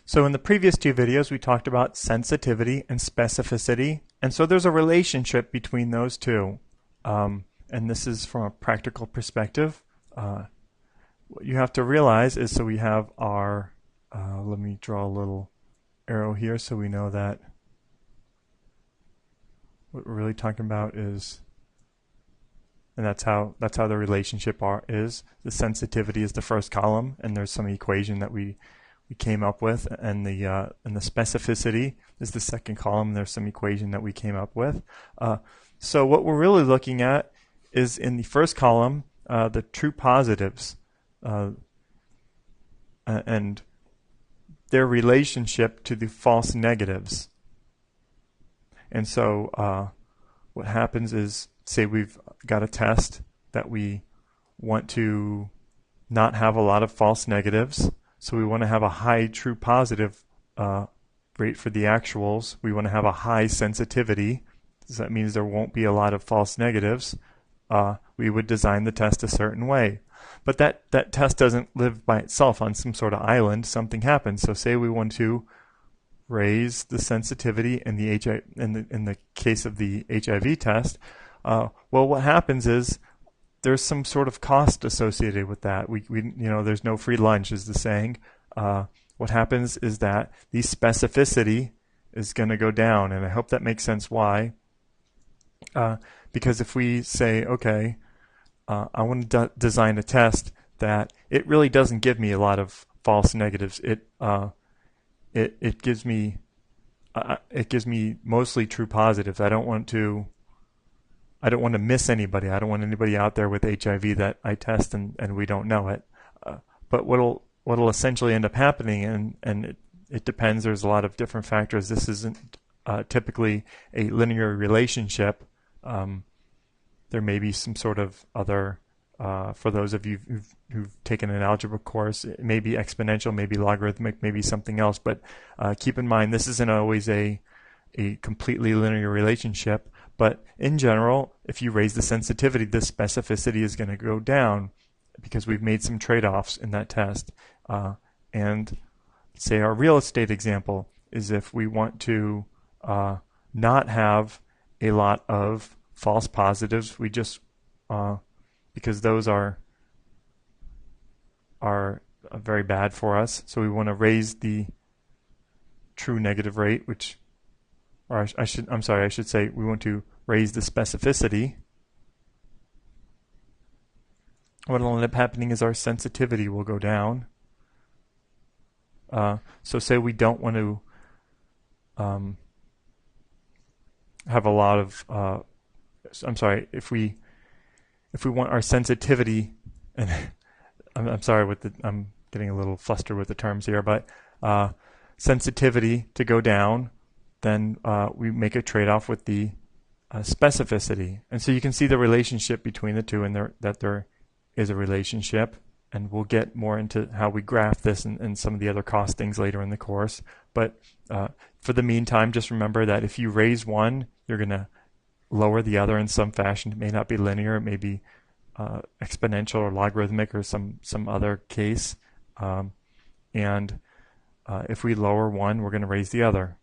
So in the previous two videos, we talked about sensitivity and specificity, and so there's a relationship between those two. And this is from a practical perspective. What you have to realize is, so we have our, let me draw a little arrow here so we know that what we're really talking about is, and that's how the relationship is. The sensitivity is the first column, and there's some equation that we came up with, and the specificity is the second column, and there's some equation that we came up with. So what we're really looking at is in the first column, the true positives and their relationship to the false negatives. And so what happens is, say we've got a test that we want to not have a lot of false negatives, so we want to have a high true positive rate for the actuals. We want to have a high sensitivity, so that means there won't be a lot of false negatives. We would design the test a certain way. But that test doesn't live by itself on some sort of island. Something happens. So say we want to raise the sensitivity in the case of the HIV test. Well, what happens is there's some sort of cost associated with that. There's no free lunch, is the saying. What happens is that the specificity is going to go down, and I hope that makes sense why. Because if we say, okay, I want to design a test that it really doesn't give me a lot of false negatives. It gives me mostly true positives. I don't want to miss anybody. I don't want anybody out there with HIV that I test and we don't know it. But what'll essentially end up happening, and it depends. There's a lot of different factors. This isn't typically a linear relationship. There may be some sort of other, for those of you who've taken an algebra course, it may be exponential, maybe logarithmic, maybe something else. But keep in mind, this isn't always a completely linear relationship. But in general, if you raise the sensitivity, the specificity is going to go down because we've made some trade-offs in that test. And say our real estate example is if we want to not have a lot of false positives, we just because those are very bad for us. So we want to raise the true negative rate, I should say we want to raise the specificity. What will end up happening is our sensitivity will go down. So say we don't want to have a lot of if we want our sensitivity, and I'm getting a little flustered with the terms here, but sensitivity to go down, then we make a trade-off with the specificity. And so you can see the relationship between the two, and that there is a relationship, and we'll get more into how we graph this and some of the other cost things later in the course. But for the meantime, just remember that if you raise one, you're going to lower the other in some fashion. It may not be linear, it may be exponential or logarithmic or some other case. And if we lower one, we're going to raise the other.